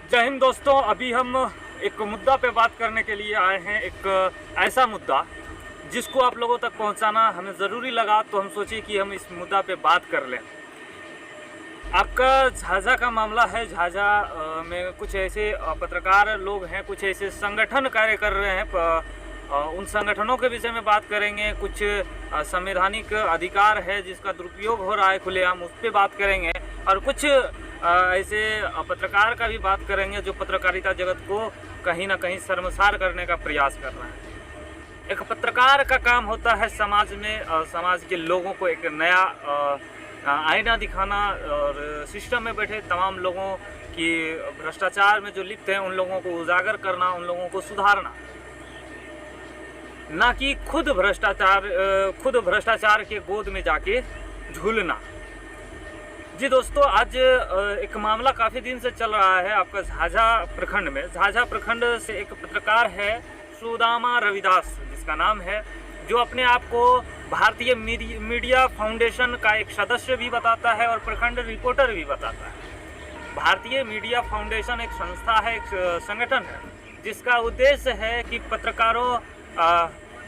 जय हिंद दोस्तों। अभी हम एक मुद्दा पे बात करने के लिए आए हैं, एक ऐसा मुद्दा जिसको आप लोगों तक पहुंचाना हमें ज़रूरी लगा, तो हम सोचे कि हम इस मुद्दा पे बात कर लें। आपका झाझा का मामला है। झाझा में कुछ ऐसे पत्रकार लोग हैं, कुछ ऐसे संगठन कार्य कर रहे हैं। उन संगठनों के विषय में बात करेंगे। कुछ संवैधानिक अधिकार है जिसका दुरुपयोग हो रहा है खुलेआम, उस पर बात करेंगे। और कुछ ऐसे पत्रकार का भी बात करेंगे जो पत्रकारिता जगत को कहीं ना कहीं शर्मसार करने का प्रयास कर रहा है। एक पत्रकार का काम होता है समाज में समाज के लोगों को एक नया आईना दिखाना और सिस्टम में बैठे तमाम लोगों की भ्रष्टाचार में जो लिप्त हैं उन लोगों को उजागर करना, उन लोगों को सुधारना, ना कि खुद भ्रष्टाचार के गोद में जाके झूलना। जी दोस्तों, आज एक मामला काफ़ी दिन से चल रहा है आपका झाझा प्रखंड में। झाझा प्रखंड से एक पत्रकार है सुदामा रविदास जिसका नाम है, जो अपने आप को भारतीय मीडिया फाउंडेशन का एक सदस्य भी बताता है और प्रखंड रिपोर्टर भी बताता है। भारतीय मीडिया फाउंडेशन एक संस्था है, एक संगठन है जिसका उद्देश्य है कि पत्रकारों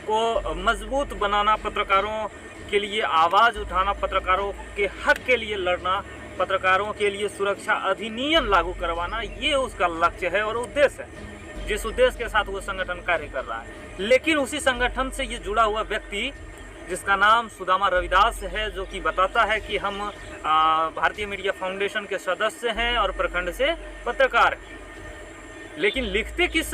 को मजबूत बनाना, पत्रकारों के लिए आवाज़ उठाना, पत्रकारों के हक के लिए लड़ना, पत्रकारों के लिए सुरक्षा अधिनियम लागू करवाना, ये उसका लक्ष्य है और उद्देश्य है, जिस उद्देश्य के साथ वो संगठन कार्य कर रहा है। लेकिन उसी संगठन से ये जुड़ा हुआ व्यक्ति जिसका नाम सुदामा रविदास है, जो कि बताता है कि हम भारतीय मीडिया फाउंडेशन के सदस्य हैं और प्रखंड से पत्रकार हैं, लेकिन लिखते किस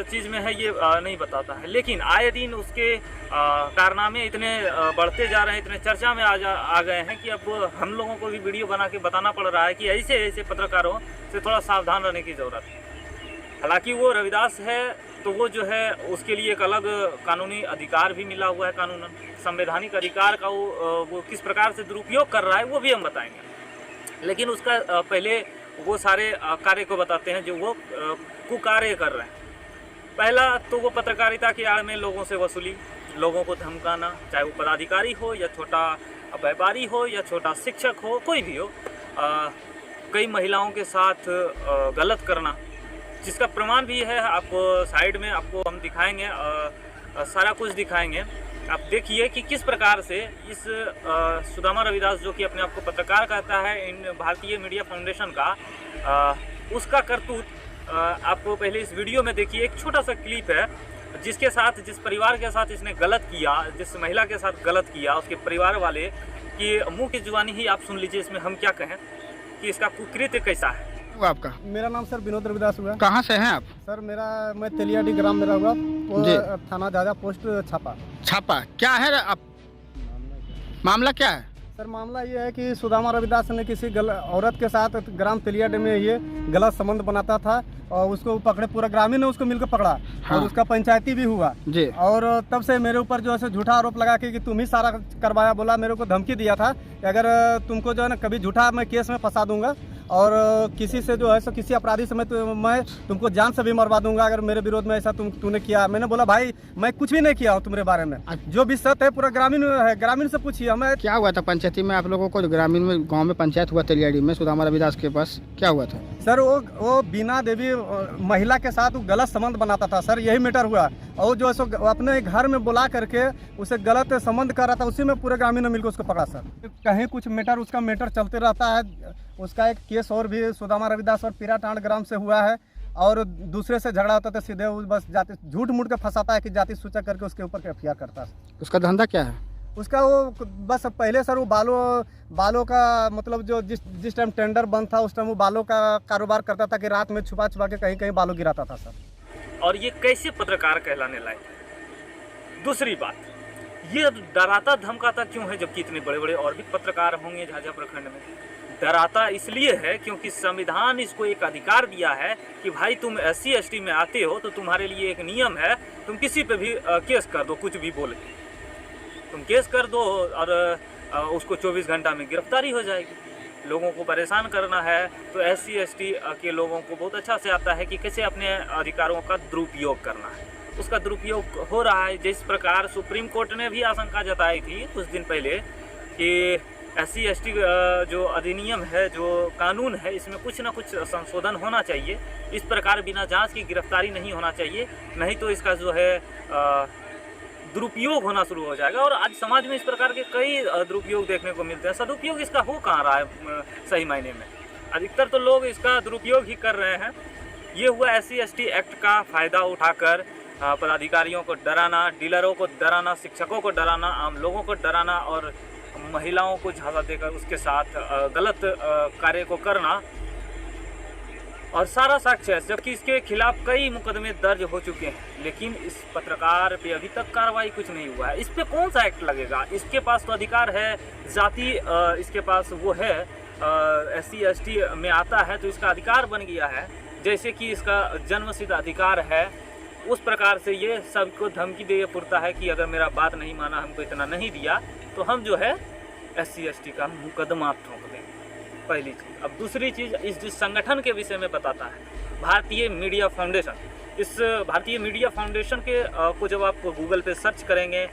चीज़ में है ये नहीं बताता है। लेकिन आए दिन उसके कारनामे इतने बढ़ते जा रहे हैं, इतने चर्चा में आ गए हैं कि अब हम लोगों को भी वीडियो बना के बताना पड़ रहा है कि ऐसे ऐसे पत्रकारों से थोड़ा सावधान रहने की ज़रूरत है। हालांकि वो रविदास है तो वो जो है उसके लिए एक अलग कानूनी अधिकार भी मिला हुआ है, कानूनन संवैधानिक अधिकार का वो किस प्रकार से दुरुपयोग कर रहा है वो भी हम बताएंगे। लेकिन उसका पहले वो सारे कार्य को बताते हैं जो वो कुकार्य कर रहे हैं। पहला तो वो पत्रकारिता की आड़ में लोगों से वसूली, लोगों को धमकाना, चाहे वो पदाधिकारी हो या छोटा व्यापारी हो या छोटा शिक्षक हो, कोई भी हो, कई महिलाओं के साथ गलत करना, जिसका प्रमाण भी है। आपको साइड में आपको हम दिखाएंगे, सारा कुछ दिखाएंगे। आप देखिए कि किस प्रकार से इस सुदामा रविदास, जो कि अपने आप को पत्रकार कहता है, इन भारतीय मीडिया फाउंडेशन का, उसका करतूत आपको पहले इस वीडियो में देखिए। एक छोटा सा क्लिप है जिसके साथ, जिस परिवार के साथ इसने गलत किया, जिस महिला के साथ गलत किया, उसके परिवार वाले की मुँह की जुबानी ही आप सुन लीजिए। इसमें हम क्या कहें कि इसका कुकृत्य कैसा है। आपका मेरा नाम सर विनोद रविदास हुआ। कहाँ से हैं आप? सर मैं तेलियाडी ग्राम मेरा हुआ, थाना झाझा, पोस्ट छापा। क्या है आप, मामला क्या है? सर मामला ये है कि सुदामा रविदास ने किसी औरत के साथ ग्राम तेलियाडी में ये गलत संबंध बनाता था और उसको पकड़े, पूरा ग्रामीण ने उसको मिलकर पकड़ा। हाँ। और उसका पंचायती भी हुआ जी। और तब से मेरे ऊपर जो है झूठा आरोप लगा कि तुम ही सारा करवाया, बोला, मेरे को धमकी दिया था कि अगर तुमको जो है ना कभी झूठा मैं केस में फंसा दूंगा और किसी से जो है सो किसी अपराधी से मैं तुमको जान से भी मरवा दूंगा अगर मेरे विरोध में ऐसा तूने किया। मैंने बोला भाई मैं कुछ भी नहीं किया हूँ तुम्हारे बारे में, जो भी सत्य है पूरा ग्रामीण है, ग्रामीण से पूछिए। हमें क्या हुआ था पंचायती में आप लोगों को? ग्रामीण में गांव में पंचायत हुआ तेलियाडी में सुदामा रविदास के पास, क्या हुआ था? सर वो बीना देवी महिला के साथ वो गलत संबंध बनाता था सर, यही मैटर हुआ। और जो है सो अपने घर में बुला करके उसे गलत संबंध कर रहा था, उसी में पूरे ग्रामीण ने मिलकर उसको पकड़ा सर। कहीं कुछ मैटर, उसका मैटर चलते रहता है। उसका एक केस और भी सुदामा रविदास और पीराटांड ग्राम से हुआ है, और दूसरे से झगड़ा होता था, सीधे बस जाति झूठ मूठ के फंसाता है कि जाति सूचक करके उसके ऊपर एफआईआर करता है। उसका धंधा क्या है? उसका वो बस पहले सर वो बालों का मतलब जो जिस टाइम टेंडर बंद था उस टाइम वो बालों का कारोबार करता था कि रात में छुपा के कहीं कहीं बालों गिराता था सर। और ये कैसे पत्रकार कहलाने लायक है? दूसरी बात, ये डराता धमकाता क्यों है जबकि इतने बड़े बड़े और भी पत्रकार होंगे झाझा प्रखंड में? डराता इसलिए है क्योंकि संविधान इसको एक अधिकार दिया है कि भाई तुम SC ST में आते हो तो तुम्हारे लिए एक नियम है, तुम किसी पे भी केस कर दो, कुछ भी बोले तुम केस कर दो और उसको 24 घंटा में गिरफ्तारी हो जाएगी। लोगों को परेशान करना है तो SC ST के लोगों को बहुत अच्छा से आता है कि कैसे अपने अधिकारों का दुरुपयोग करना है। उसका दुरुपयोग हो रहा है। जिस प्रकार सुप्रीम कोर्ट ने भी आशंका जताई थी कुछ दिन पहले कि SC ST जो अधिनियम है, जो कानून है, इसमें कुछ ना कुछ संशोधन होना चाहिए। इस प्रकार बिना जांच की गिरफ्तारी नहीं होना चाहिए, नहीं तो इसका जो है दुरुपयोग होना शुरू हो जाएगा। और आज समाज में इस प्रकार के कई दुरुपयोग देखने को मिलते हैं। सदुपयोग इसका हो कहाँ रहा है सही मायने में? अधिकतर तो लोग इसका दुरुपयोग ही कर रहे हैं। ये हुआ SC ST एक्ट का फ़ायदा उठाकर पदाधिकारियों को डराना, डीलरों को डराना, शिक्षकों को डराना, आम लोगों को डराना और महिलाओं को झांसा देकर उसके साथ गलत कार्य को करना, और सारा साक्ष्य है। जबकि इसके खिलाफ कई मुकदमे दर्ज हो चुके हैं, लेकिन इस पत्रकार पे अभी तक कार्रवाई कुछ नहीं हुआ है। इस पे कौन सा एक्ट लगेगा? इसके पास तो अधिकार है, जाति इसके पास वो है, SC ST में आता है तो इसका अधिकार बन गया है। जैसे कि इसका जन्मसिद्ध अधिकार है, उस प्रकार से ये सबको धमकी दे पुरता है कि अगर मेरा बात नहीं माना, हमको इतना नहीं दिया, तो हम जो है SC ST का मुकदमा ठोक देंगे। पहली चीज़। अब दूसरी चीज़, इस जिस संगठन के विषय में बताता है, भारतीय मीडिया फाउंडेशन। इस भारतीय मीडिया फाउंडेशन के को जब आप गूगल पे सर्च करेंगे,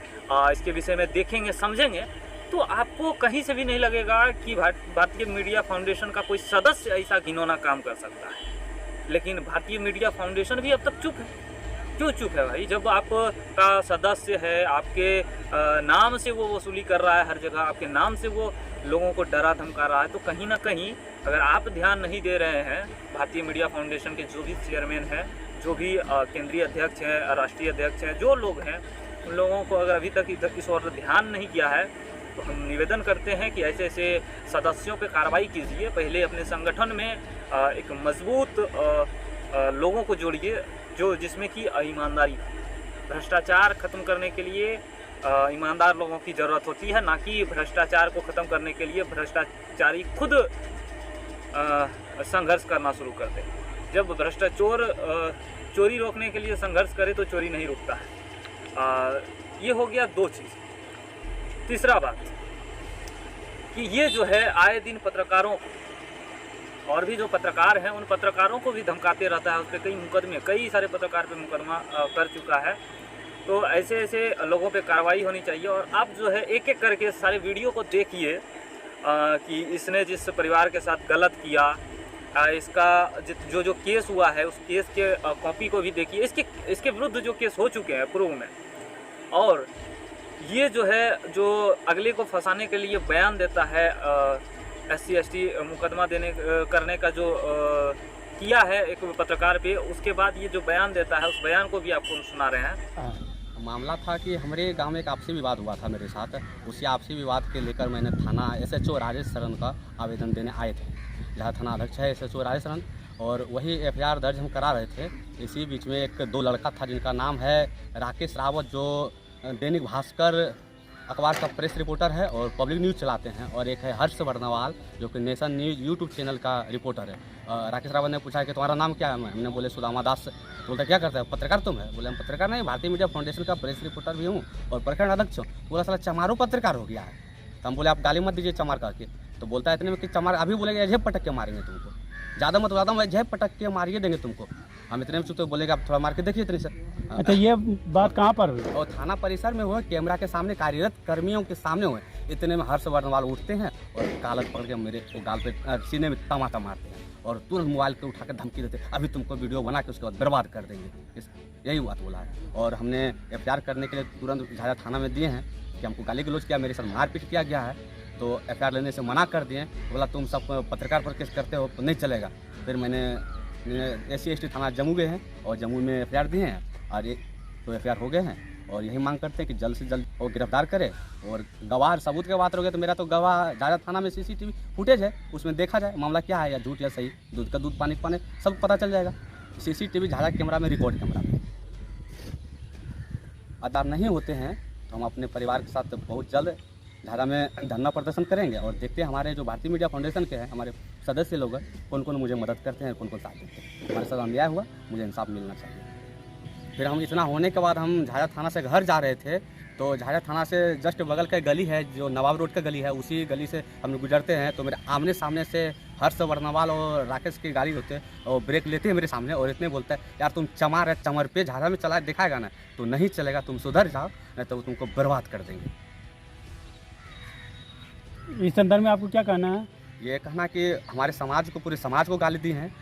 इसके विषय में देखेंगे, समझेंगे, तो आपको कहीं से भी नहीं लगेगा कि भारतीय मीडिया फाउंडेशन का कोई सदस्य ऐसा घिनौना काम कर सकता है। लेकिन भारतीय मीडिया फाउंडेशन भी अब तक चुप है। क्यों चुप है भाई? जब आपका सदस्य है, आपके नाम से वो वसूली कर रहा है हर जगह, आपके नाम से वो लोगों को डरा धमका रहा है, तो कहीं ना कहीं अगर आप ध्यान नहीं दे रहे हैं, भारतीय मीडिया फाउंडेशन के जो भी चेयरमैन हैं, जो भी केंद्रीय अध्यक्ष हैं, राष्ट्रीय अध्यक्ष हैं, जो लोग हैं, उन लोगों को अगर अभी तक इस ओर ध्यान नहीं किया है, तो हम निवेदन करते हैं कि ऐसे ऐसे सदस्यों पर कार्रवाई कीजिए। पहले अपने संगठन में एक मजबूत लोगों को जोड़िए, जो जिसमें कि ईमानदारी, भ्रष्टाचार खत्म करने के लिए ईमानदार लोगों की ज़रूरत होती है, ना कि भ्रष्टाचार को ख़त्म करने के लिए भ्रष्टाचारी खुद संघर्ष करना शुरू कर दे। जब चोरी रोकने के लिए संघर्ष करे तो चोरी नहीं रुकता है। ये हो गया दो चीज़। तीसरा बात कि ये जो है आए दिन पत्रकारों को, और भी जो पत्रकार हैं, उन पत्रकारों को भी धमकाते रहता है। उस पर कई मुकदमे, कई सारे पत्रकार पे मुकदमा कर चुका है। तो ऐसे ऐसे लोगों पे कार्रवाई होनी चाहिए। और आप जो है एक एक करके सारे वीडियो को देखिए कि इसने जिस परिवार के साथ गलत किया, इसका जो केस हुआ है, उस केस के कॉपी को भी देखिए। इसके विरुद्ध जो केस हो चुके हैं पूर्व में, और ये जो है जो अगले को फंसाने के लिए बयान देता है, SC ST मुकदमा करने का जो किया है एक पत्रकार पे, उसके बाद ये जो बयान देता है, उस बयान को भी आपको सुना रहे हैं। मामला था कि हमारे गांव में एक आपसी विवाद हुआ था मेरे साथ। उसी आपसी विवाद के लेकर मैंने थाना SHO राजेश शरण का आवेदन देने आए थे। जहाँ थाना अध्यक्ष है SHO राजेश शरण, और वही FIR दर्ज हम करा रहे थे। इसी बीच में एक दो लड़का था जिनका नाम है राकेश रावत, जो दैनिक भास्कर अखबार का प्रेस रिपोर्टर है और पब्लिक न्यूज़ चलाते हैं, और एक है हर्ष वर्णवाल जो कि नेशन न्यूज़ यूट्यूब चैनल का रिपोर्टर है। राकेश रावत ने पूछा कि तुम्हारा नाम क्या है? हमने बोले सुदामा दास। बोलता क्या करता है? पत्रकार तुम है? बोले हम पत्रकार नहीं, भारतीय मीडिया फाउंडेशन का प्रेस रिपोर्टर भी हूँ और प्रखंड अध्यक्ष हूँ। बोला साला चमारो पत्रकार हो गया है। तो हम बोले आप गाली मत दीजिए चमार करके। तो बोलता है इतने में कि चमार अभी बोलेगा झेप पटक के मारेंगे तुमको, ज़्यादा मत बताता हूँ, झेप पटक के मारिए देंगे तुमको। हम इतने में तो बोलेगा आप थोड़ा मार के देखिए इतने से। अच्छा, ये बात कहाँ पर हुई? और थाना परिसर में हुए, कैमरा के सामने कार्यरत कर्मियों के सामने हुए। इतने में हर्ष वर्णवाल उठते हैं और कागज पकड़ के मेरे को गाल पे सीने में तमाचा मारते हैं और तुरंत मोबाइल पे उठा के धमकी देते हैं, अभी तुमको वीडियो बना के उसके बाद बर्बाद कर देंगे। यही बात बोला है। और हमने FIR करने के लिए तुरंत झाझा थाना में दिए हैं कि हमको गाली गलौज किया, मेरे साथ मारपीट किया गया है। तो FIR लेने से मना कर दिए। बोला तुम सब पत्रकार पर केस करते हो तो नहीं चलेगा। फिर मैंने SC ST थाना जम्मू गए हैं और जम्मू में FIR दिए हैं, और ये तो FIR हो गए हैं। और यही मांग करते हैं कि जल्द से जल्द वो गिरफ्तार करे। और गवाह सबूत के बात हो गया तो मेरा तो गवाह झाझा थाना में CCTV फुटेज है, उसमें देखा जाए मामला क्या है, या झूठ या सही, दूध का दूध पानी का पानी, सब पता चल जाएगा। CCTV झाझा कैमरा में, रिकॉर्ड कैमरा में आधार नहीं होते हैं तो हम अपने परिवार के साथ बहुत जल्द झाझा में धरना प्रदर्शन करेंगे। और देखते हैं हमारे जो भारतीय मीडिया फाउंडेशन के हैं, हमारे सदस्य लोग हैं, कौन कौन मुझे मदद करते हैं, कौन कौन साथ देते हैं। हमारे साथ अन्याय हुआ, मुझे इंसाफ मिलना चाहिए। फिर हम इतना होने के बाद हम झाझा थाना से घर जा रहे थे, तो झाझा थाना से जस्ट बगल का गली है जो नवाब रोड का गली है, उसी गली से हम गुजरते हैं तो मेरे आमने सामने से हर्ष वर्णवाल और राकेश की गाड़ी होते और ब्रेक लेते हैं मेरे सामने, और इतने बोलता है यार तुम चमार है, चमर पे झाझा में चला दिखाएगा ना तो नहीं चलेगा, तुम सुधर जाओ नहीं तो तुमको बर्बाद कर देंगे। इस संदर्भ में आपको क्या कहना है? ये कहना कि हमारे समाज को, पूरे समाज को गाली दी हैं,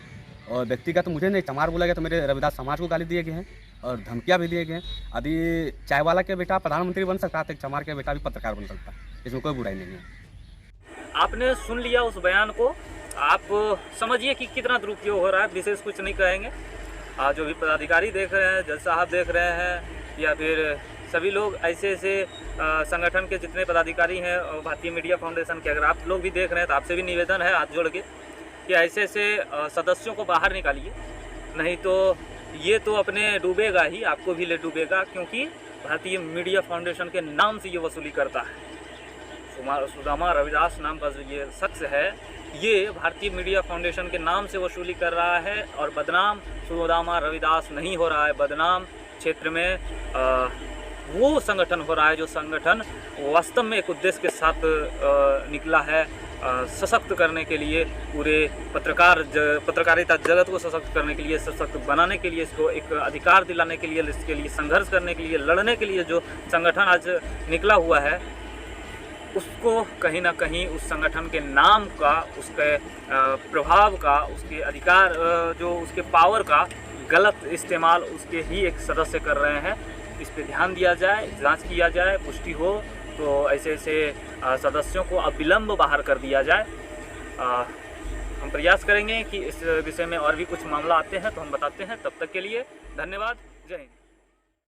और व्यक्तिगत मुझे नहीं, चमार बोला गया तो मेरे रविदास समाज को गाली दिए गए हैं और धमकियाँ भी दिए गए हैं। अभी चाय वाला के बेटा प्रधानमंत्री बन सकता है, तो चमार के बेटा भी पत्रकार बन सकता है, इसमें कोई बुराई नहीं है। आपने सुन लिया उस बयान को, आप समझिए कि कितना दुरुपयोग हो रहा है। विशेष कुछ नहीं कहेंगे। जो भी पदाधिकारी देख रहे हैं, जज साहब देख रहे हैं, या फिर सभी लोग ऐसे संगठन के जितने पदाधिकारी हैं भारतीय मीडिया फाउंडेशन के, अगर आप लोग भी देख रहे हैं तो आपसे भी निवेदन है हाथ जोड़ के कि ऐसे सदस्यों को बाहर निकालिए, नहीं तो ये तो अपने डूबेगा ही, आपको भी ले डूबेगा, क्योंकि भारतीय मीडिया फाउंडेशन के नाम से ये वसूली करता है। सुदामा रविदास नाम का जो ये शख्स है, ये भारतीय मीडिया फाउंडेशन के नाम से वसूली कर रहा है, और बदनाम सुदामा रविदास नहीं हो रहा है, बदनाम क्षेत्र में वो संगठन हो रहा है जो संगठन वास्तव में एक उद्देश्य के साथ निकला है, सशक्त करने के लिए, पूरे पत्रकारिता जगत को सशक्त करने के लिए, सशक्त बनाने के लिए, इसको एक अधिकार दिलाने के लिए, इसके लिए संघर्ष करने के लिए, लड़ने के लिए जो संगठन आज निकला हुआ है, उसको कहीं ना कहीं उस संगठन के नाम का, उसके प्रभाव का, उसके अधिकार, जो उसके पावर का गलत इस्तेमाल उसके ही एक सदस्य कर रहे हैं। इस पे ध्यान दिया जाए, जांच किया जाए, पुष्टि हो तो ऐसे सदस्यों को अविलंब बाहर कर दिया जाए। हम प्रयास करेंगे कि इस विषय में और भी कुछ मामला आते हैं तो हम बताते हैं। तब तक के लिए धन्यवाद। जय हिंद।